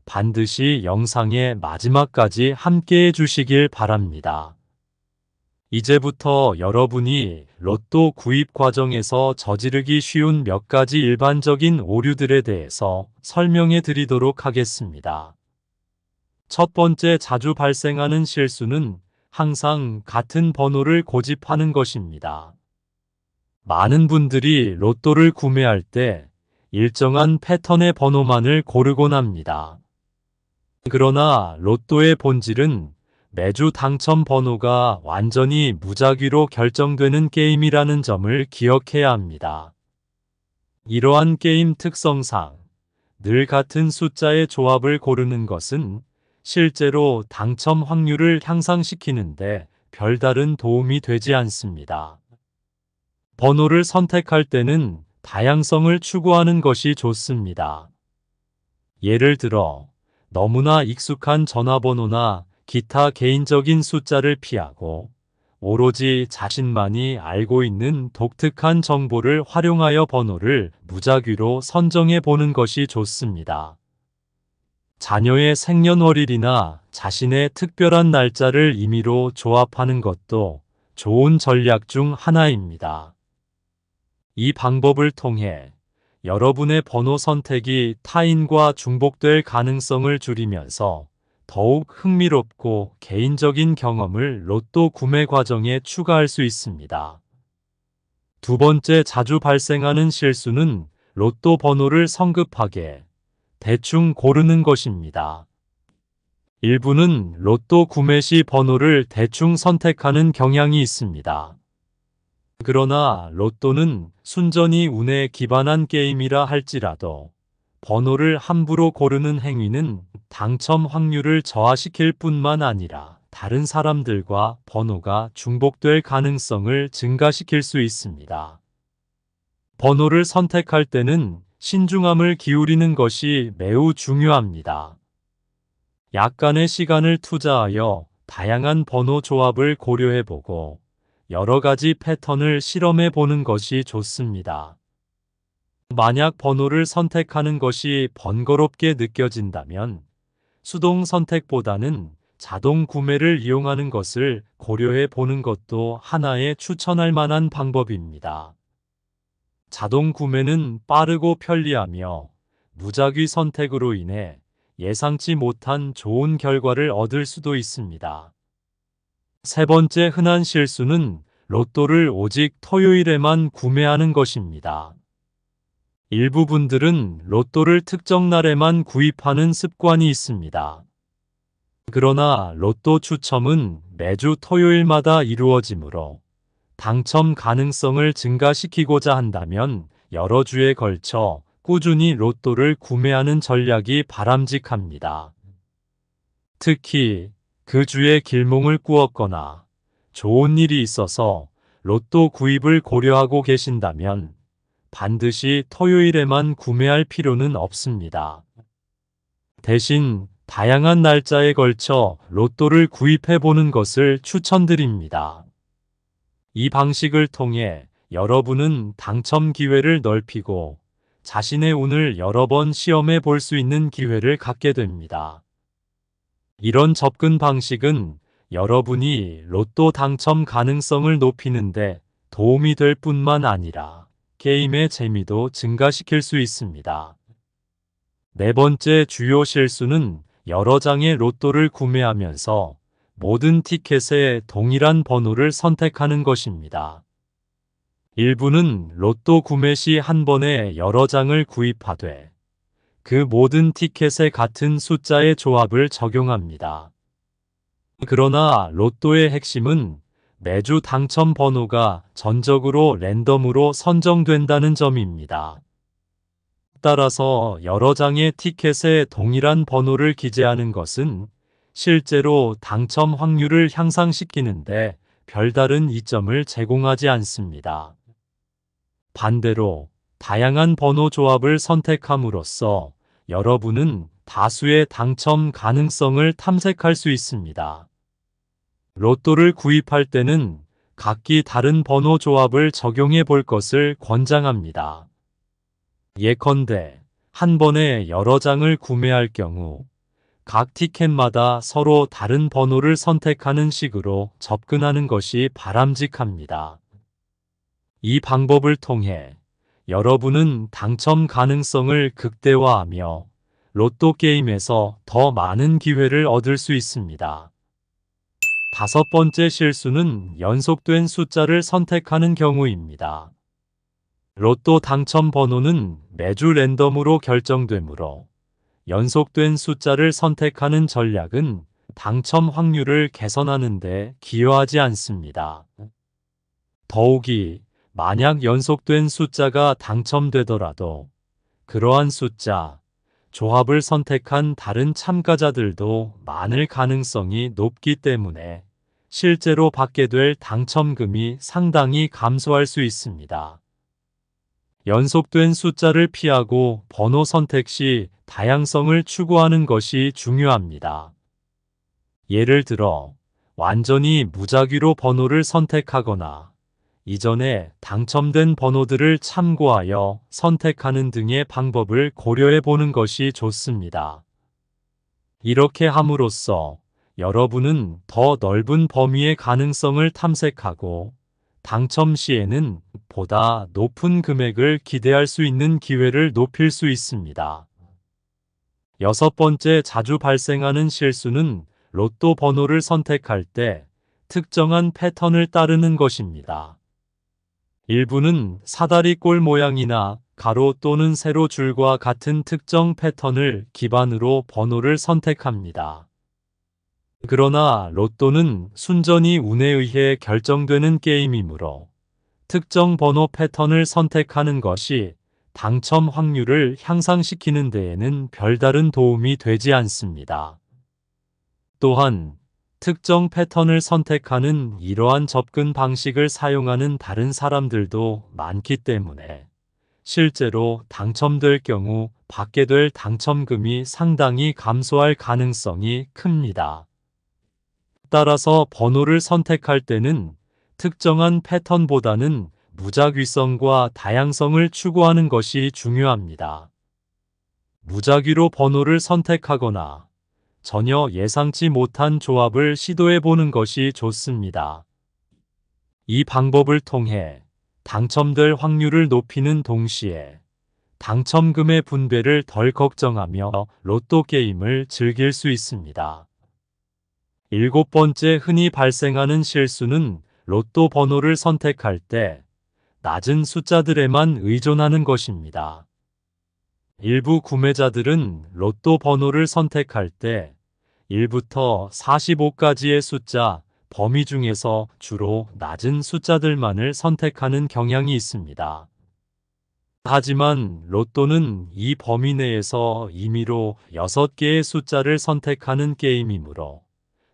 반드시 영상의 마지막까지 함께해 주시길 바랍니다. 이제부터 여러분이 로또 구입 과정에서 저지르기 쉬운 몇 가지 일반적인 오류들에 대해서 설명해 드리도록 하겠습니다. 첫 번째 자주 발생하는 실수는 항상 같은 번호를 고집하는 것입니다. 많은 분들이 로또를 구매할 때 일정한 패턴의 번호만을 고르곤 합니다. 그러나 로또의 본질은 매주 당첨 번호가 완전히 무작위로 결정되는 게임이라는 점을 기억해야 합니다. 이러한 게임 특성상 늘 같은 숫자의 조합을 고르는 것은 실제로 당첨 확률을 향상시키는데 별다른 도움이 되지 않습니다. 번호를 선택할 때는 다양성을 추구하는 것이 좋습니다. 예를 들어 너무나 익숙한 전화번호나 기타 개인적인 숫자를 피하고 오로지 자신만이 알고 있는 독특한 정보를 활용하여 번호를 무작위로 선정해 보는 것이 좋습니다. 자녀의 생년월일이나 자신의 특별한 날짜를 임의로 조합하는 것도 좋은 전략 중 하나입니다. 이 방법을 통해 여러분의 번호 선택이 타인과 중복될 가능성을 줄이면서 더욱 흥미롭고 개인적인 경험을 로또 구매 과정에 추가할 수 있습니다. 두 번째 자주 발생하는 실수는 로또 번호를 성급하게 대충 고르는 것입니다. 일부는 로또 구매 시 번호를 대충 선택하는 경향이 있습니다. 그러나 로또는 순전히 운에 기반한 게임이라 할지라도 번호를 함부로 고르는 행위는 당첨 확률을 저하시킬 뿐만 아니라 다른 사람들과 번호가 중복될 가능성을 증가시킬 수 있습니다. 번호를 선택할 때는 신중함을 기울이는 것이 매우 중요합니다. 약간의 시간을 투자하여 다양한 번호 조합을 고려해보고 여러 가지 패턴을 실험해 보는 것이 좋습니다. 만약 번호를 선택하는 것이 번거롭게 느껴진다면 수동 선택보다는 자동 구매를 이용하는 것을 고려해 보는 것도 하나의 추천할 만한 방법입니다. 자동 구매는 빠르고 편리하며 무작위 선택으로 인해 예상치 못한 좋은 결과를 얻을 수도 있습니다. 세 번째 흔한 실수는 로또를 오직 토요일에만 구매하는 것입니다. 일부 분들은 로또를 특정 날에만 구입하는 습관이 있습니다. 그러나 로또 추첨은 매주 토요일마다 이루어지므로 당첨 가능성을 증가시키고자 한다면 여러 주에 걸쳐 꾸준히 로또를 구매하는 전략이 바람직합니다. 특히 그 주에 길몽을 꾸었거나 좋은 일이 있어서 로또 구입을 고려하고 계신다면 반드시 토요일에만 구매할 필요는 없습니다. 대신 다양한 날짜에 걸쳐 로또를 구입해 보는 것을 추천드립니다. 이 방식을 통해 여러분은 당첨 기회를 넓히고 자신의 운을 여러 번 시험해 볼 수 있는 기회를 갖게 됩니다. 이런 접근 방식은 여러분이 로또 당첨 가능성을 높이는데 도움이 될 뿐만 아니라 게임의 재미도 증가시킬 수 있습니다. 네 번째 주요 실수는 여러 장의 로또를 구매하면서 모든 티켓에 동일한 번호를 선택하는 것입니다. 일부는 로또 구매 시 한 번에 여러 장을 구입하되 그 모든 티켓에 같은 숫자의 조합을 적용합니다. 그러나 로또의 핵심은 매주 당첨 번호가 전적으로 랜덤으로 선정된다는 점입니다. 따라서 여러 장의 티켓에 동일한 번호를 기재하는 것은 실제로 당첨 확률을 향상시키는데 별다른 이점을 제공하지 않습니다. 반대로 다양한 번호 조합을 선택함으로써 여러분은 다수의 당첨 가능성을 탐색할 수 있습니다. 로또를 구입할 때는 각기 다른 번호 조합을 적용해 볼 것을 권장합니다. 예컨대 한 번에 여러 장을 구매할 경우 각 티켓마다 서로 다른 번호를 선택하는 식으로 접근하는 것이 바람직합니다. 이 방법을 통해 여러분은 당첨 가능성을 극대화하며 로또 게임에서 더 많은 기회를 얻을 수 있습니다. 다섯 번째 실수는 연속된 숫자를 선택하는 경우입니다. 로또 당첨 번호는 매주 랜덤으로 결정되므로 연속된 숫자를 선택하는 전략은 당첨 확률을 개선하는 데 기여하지 않습니다. 더욱이 만약 연속된 숫자가 당첨되더라도 그러한 숫자, 조합을 선택한 다른 참가자들도 많을 가능성이 높기 때문에 실제로 받게 될 당첨금이 상당히 감소할 수 있습니다. 연속된 숫자를 피하고 번호 선택 시 다양성을 추구하는 것이 중요합니다. 예를 들어 완전히 무작위로 번호를 선택하거나 이전에 당첨된 번호들을 참고하여 선택하는 등의 방법을 고려해 보는 것이 좋습니다. 이렇게 함으로써 여러분은 더 넓은 범위의 가능성을 탐색하고 당첨 시에는 보다 높은 금액을 기대할 수 있는 기회를 높일 수 있습니다. 여섯 번째, 자주 발생하는 실수는 로또 번호를 선택할 때 특정한 패턴을 따르는 것입니다. 일부는 사다리꼴 모양이나 가로 또는 세로 줄과 같은 특정 패턴을 기반으로 번호를 선택합니다. 그러나 로또는 순전히 운에 의해 결정되는 게임이므로 특정 번호 패턴을 선택하는 것이 당첨 확률을 향상시키는 데에는 별다른 도움이 되지 않습니다. 또한 특정 패턴을 선택하는 이러한 접근 방식을 사용하는 다른 사람들도 많기 때문에 실제로 당첨될 경우 받게 될 당첨금이 상당히 감소할 가능성이 큽니다. 따라서 번호를 선택할 때는 특정한 패턴보다는 무작위성과 다양성을 추구하는 것이 중요합니다. 무작위로 번호를 선택하거나 전혀 예상치 못한 조합을 시도해 보는 것이 좋습니다. 이 방법을 통해 당첨될 확률을 높이는 동시에 당첨금의 분배를 덜 걱정하며 로또 게임을 즐길 수 있습니다. 일곱 번째, 흔히 발생하는 실수는 로또 번호를 선택할 때 낮은 숫자들에만 의존하는 것입니다. 일부 구매자들은 로또 번호를 선택할 때 1부터 45까지의 숫자 범위 중에서 주로 낮은 숫자들만을 선택하는 경향이 있습니다. 하지만 로또는 이 범위 내에서 임의로 6개의 숫자를 선택하는 게임이므로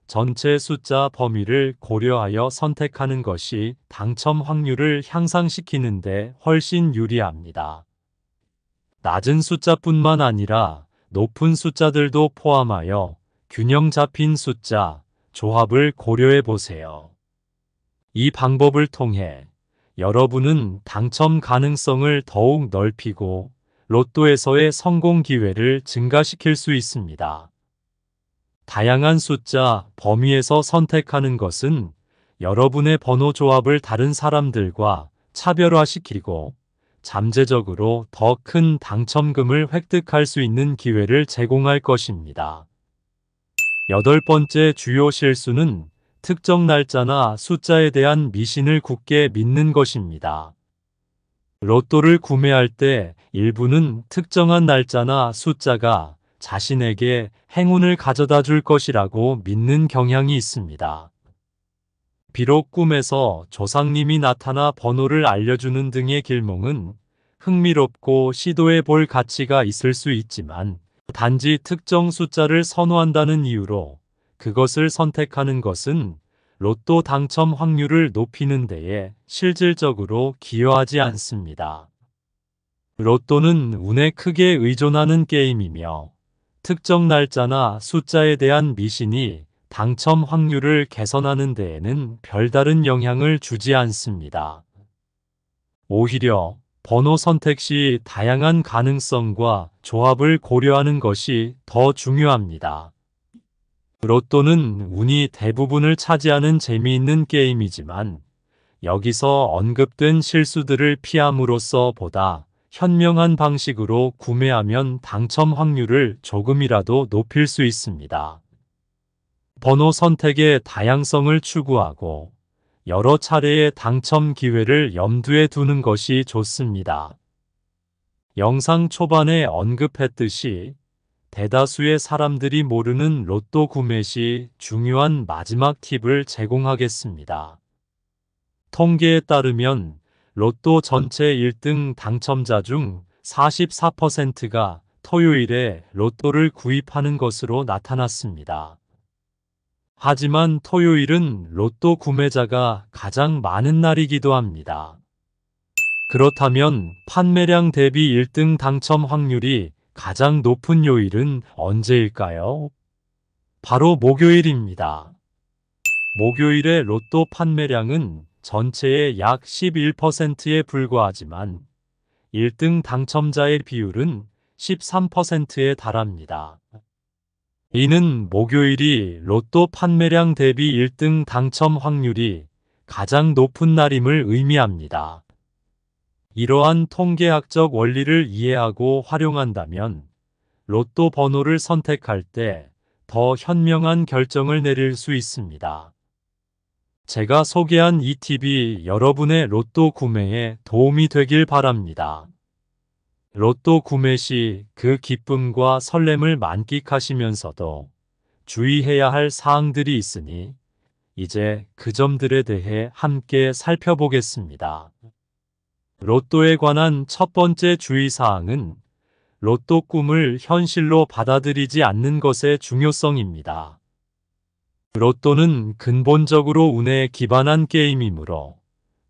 전체 숫자 범위를 고려하여 선택하는 것이 당첨 확률을 향상시키는데 훨씬 유리합니다. 낮은 숫자뿐만 아니라 높은 숫자들도 포함하여 균형 잡힌 숫자, 조합을 고려해 보세요. 이 방법을 통해 여러분은 당첨 가능성을 더욱 넓히고 로또에서의 성공 기회를 증가시킬 수 있습니다. 다양한 숫자, 범위에서 선택하는 것은 여러분의 번호 조합을 다른 사람들과 차별화시키고 잠재적으로 더 큰 당첨금을 획득할 수 있는 기회를 제공할 것입니다. 여덟 번째, 주요 실수는 특정 날짜나 숫자에 대한 미신을 굳게 믿는 것입니다. 로또를 구매할 때 일부는 특정한 날짜나 숫자가 자신에게 행운을 가져다 줄 것이라고 믿는 경향이 있습니다. 비록 꿈에서 조상님이 나타나 번호를 알려주는 등의 길몽은 흥미롭고 시도해 볼 가치가 있을 수 있지만 단지 특정 숫자를 선호한다는 이유로 그것을 선택하는 것은 로또 당첨 확률을 높이는 데에 실질적으로 기여하지 않습니다. 로또는 운에 크게 의존하는 게임이며 특정 날짜나 숫자에 대한 미신이 당첨 확률을 개선하는 데에는 별다른 영향을 주지 않습니다. 오히려 번호 선택 시 다양한 가능성과 조합을 고려하는 것이 더 중요합니다. 로또는 운이 대부분을 차지하는 재미있는 게임이지만 여기서 언급된 실수들을 피함으로써 보다 현명한 방식으로 구매하면 당첨 확률을 조금이라도 높일 수 있습니다. 번호 선택의 다양성을 추구하고 여러 차례의 당첨 기회를 염두에 두는 것이 좋습니다. 영상 초반에 언급했듯이 대다수의 사람들이 모르는 로또 구매 시 중요한 마지막 팁을 제공하겠습니다. 통계에 따르면 로또 전체 1등 당첨자 중 44%가 토요일에 로또를 구입하는 것으로 나타났습니다. 하지만 토요일은 로또 구매자가 가장 많은 날이기도 합니다. 그렇다면 판매량 대비 1등 당첨 확률이 가장 높은 요일은 언제일까요? 바로 목요일입니다. 목요일의 로또 판매량은 전체의 약 11%에 불과하지만 1등 당첨자의 비율은 13%에 달합니다. 이는 목요일이 로또 판매량 대비 1등 당첨 확률이 가장 높은 날임을 의미합니다. 이러한 통계학적 원리를 이해하고 활용한다면 로또 번호를 선택할 때 더 현명한 결정을 내릴 수 있습니다. 제가 소개한 이 팁이 여러분의 로또 구매에 도움이 되길 바랍니다. 로또 구매 시 그 기쁨과 설렘을 만끽하시면서도 주의해야 할 사항들이 있으니 이제 그 점들에 대해 함께 살펴보겠습니다. 로또에 관한 첫 번째 주의사항은 로또 꿈을 현실로 받아들이지 않는 것의 중요성입니다. 로또는 근본적으로 운에 기반한 게임이므로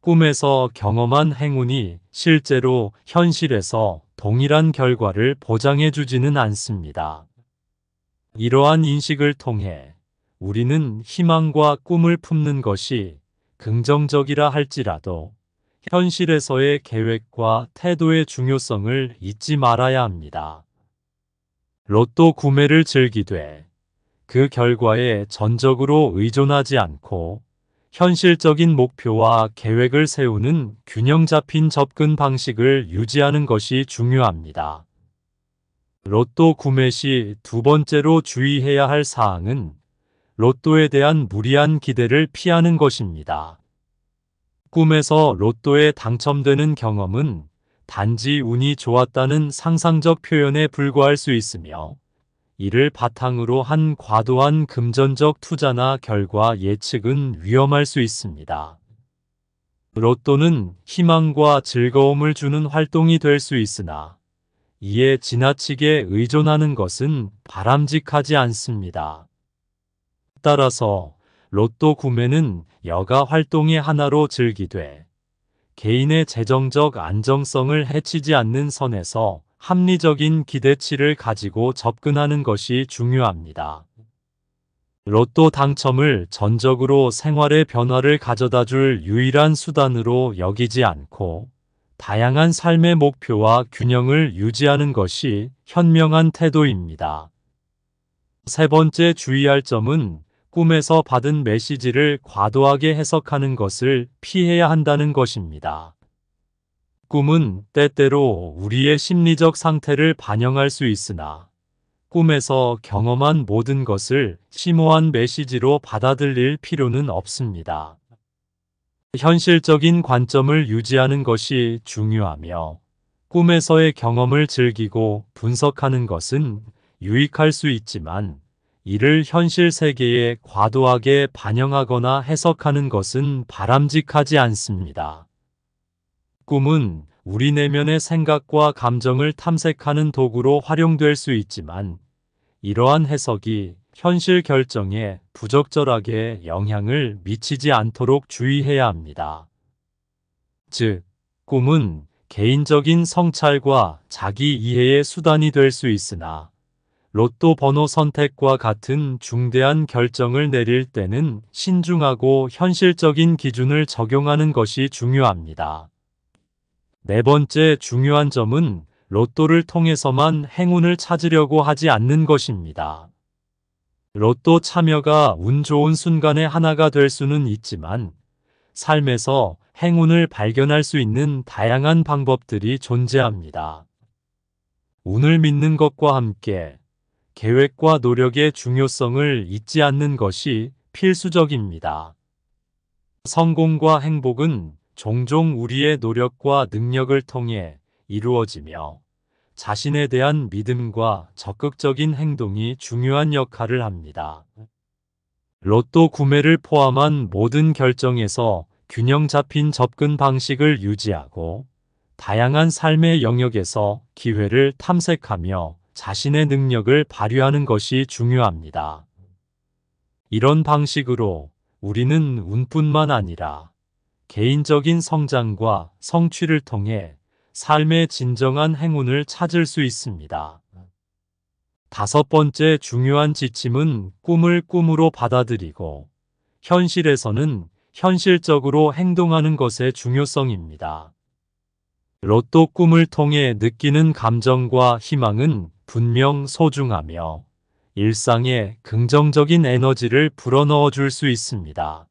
꿈에서 경험한 행운이 실제로 현실에서 동일한 결과를 보장해주지는 않습니다. 이러한 인식을 통해 우리는 희망과 꿈을 품는 것이 긍정적이라 할지라도 현실에서의 계획과 태도의 중요성을 잊지 말아야 합니다. 로또 구매를 즐기되 그 결과에 전적으로 의존하지 않고 현실적인 목표와 계획을 세우는 균형 잡힌 접근 방식을 유지하는 것이 중요합니다. 로또 구매 시 두 번째로 주의해야 할 사항은 로또에 대한 무리한 기대를 피하는 것입니다. 꿈에서 로또에 당첨되는 경험은 단지 운이 좋았다는 상상적 표현에 불과할 수 있으며 이를 바탕으로 한 과도한 금전적 투자나 결과 예측은 위험할 수 있습니다. 로또는 희망과 즐거움을 주는 활동이 될 수 있으나 이에 지나치게 의존하는 것은 바람직하지 않습니다. 따라서 로또 구매는 여가 활동의 하나로 즐기되 개인의 재정적 안정성을 해치지 않는 선에서 합리적인 기대치를 가지고 접근하는 것이 중요합니다. 로또 당첨을 전적으로 생활의 변화를 가져다 줄 유일한 수단으로 여기지 않고 다양한 삶의 목표와 균형을 유지하는 것이 현명한 태도입니다. 세 번째 주의할 점은 꿈에서 받은 메시지를 과도하게 해석하는 것을 피해야 한다는 것입니다. 꿈은 때때로 우리의 심리적 상태를 반영할 수 있으나 꿈에서 경험한 모든 것을 심오한 메시지로 받아들일 필요는 없습니다. 현실적인 관점을 유지하는 것이 중요하며 꿈에서의 경험을 즐기고 분석하는 것은 유익할 수 있지만 이를 현실 세계에 과도하게 반영하거나 해석하는 것은 바람직하지 않습니다. 꿈은 우리 내면의 생각과 감정을 탐색하는 도구로 활용될 수 있지만 이러한 해석이 현실 결정에 부적절하게 영향을 미치지 않도록 주의해야 합니다. 즉, 꿈은 개인적인 성찰과 자기 이해의 수단이 될 수 있으나 로또 번호 선택과 같은 중대한 결정을 내릴 때는 신중하고 현실적인 기준을 적용하는 것이 중요합니다. 네 번째 중요한 점은 로또를 통해서만 행운을 찾으려고 하지 않는 것입니다. 로또 참여가 운 좋은 순간의 하나가 될 수는 있지만 삶에서 행운을 발견할 수 있는 다양한 방법들이 존재합니다. 운을 믿는 것과 함께 계획과 노력의 중요성을 잊지 않는 것이 필수적입니다. 성공과 행복은 종종 우리의 노력과 능력을 통해 이루어지며 자신에 대한 믿음과 적극적인 행동이 중요한 역할을 합니다. 로또 구매를 포함한 모든 결정에서 균형 잡힌 접근 방식을 유지하고 다양한 삶의 영역에서 기회를 탐색하며 자신의 능력을 발휘하는 것이 중요합니다. 이런 방식으로 우리는 운뿐만 아니라 개인적인 성장과 성취를 통해 삶의 진정한 행운을 찾을 수 있습니다. 다섯 번째 중요한 지침은 꿈을 꿈으로 받아들이고 현실에서는 현실적으로 행동하는 것의 중요성입니다. 로또 꿈을 통해 느끼는 감정과 희망은 분명 소중하며 일상에 긍정적인 에너지를 불어넣어 줄 수 있습니다.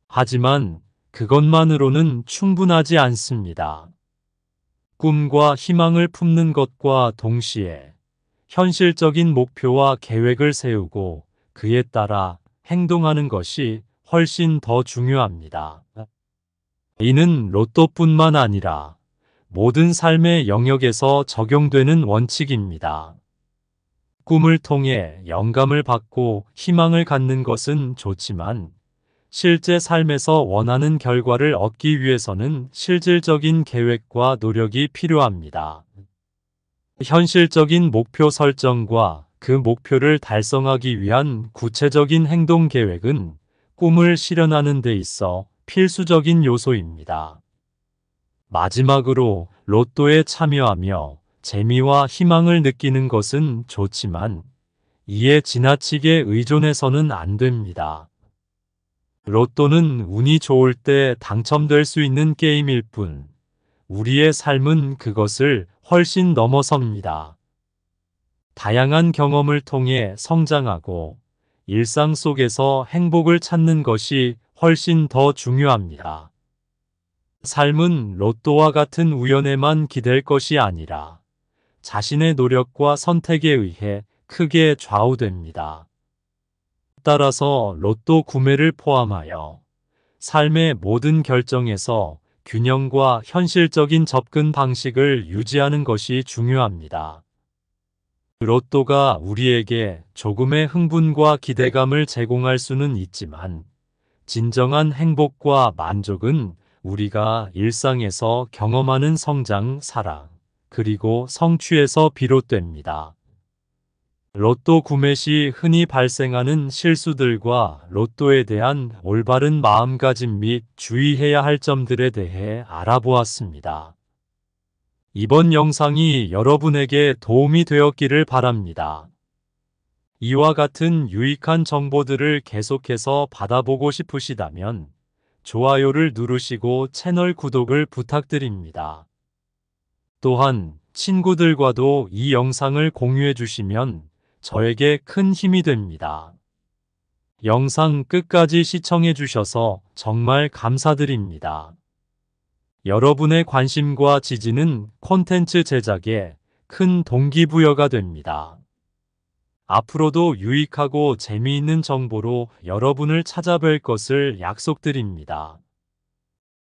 하지만 그것만으로는 충분하지 않습니다. 꿈과 희망을 품는 것과 동시에 현실적인 목표와 계획을 세우고 그에 따라 행동하는 것이 훨씬 더 중요합니다. 이는 로또뿐만 아니라 모든 삶의 영역에서 적용되는 원칙입니다. 꿈을 통해 영감을 받고 희망을 갖는 것은 좋지만 실제 삶에서 원하는 결과를 얻기 위해서는 실질적인 계획과 노력이 필요합니다. 현실적인 목표 설정과 그 목표를 달성하기 위한 구체적인 행동 계획은 꿈을 실현하는 데 있어 필수적인 요소입니다. 마지막으로 로또에 참여하며 재미와 희망을 느끼는 것은 좋지만 이에 지나치게 의존해서는 안 됩니다. 로또는 운이 좋을 때 당첨될 수 있는 게임일 뿐, 우리의 삶은 그것을 훨씬 넘어섭니다. 다양한 경험을 통해 성장하고 일상 속에서 행복을 찾는 것이 훨씬 더 중요합니다. 삶은 로또와 같은 우연에만 기댈 것이 아니라 자신의 노력과 선택에 의해 크게 좌우됩니다. 따라서 로또 구매를 포함하여 삶의 모든 결정에서 균형과 현실적인 접근 방식을 유지하는 것이 중요합니다. 로또가 우리에게 조금의 흥분과 기대감을 제공할 수는 있지만 진정한 행복과 만족은 우리가 일상에서 경험하는 성장, 사랑, 그리고 성취에서 비롯됩니다. 로또 구매 시 흔히 발생하는 실수들과 로또에 대한 올바른 마음가짐 및 주의해야 할 점들에 대해 알아보았습니다. 이번 영상이 여러분에게 도움이 되었기를 바랍니다. 이와 같은 유익한 정보들을 계속해서 받아보고 싶으시다면 좋아요를 누르시고 채널 구독을 부탁드립니다. 또한 친구들과도 이 영상을 공유해 주시면 저에게 큰 힘이 됩니다. 영상 끝까지 시청해 주셔서 정말 감사드립니다. 여러분의 관심과 지지는 콘텐츠 제작에 큰 동기부여가 됩니다. 앞으로도 유익하고 재미있는 정보로 여러분을 찾아뵐 것을 약속드립니다.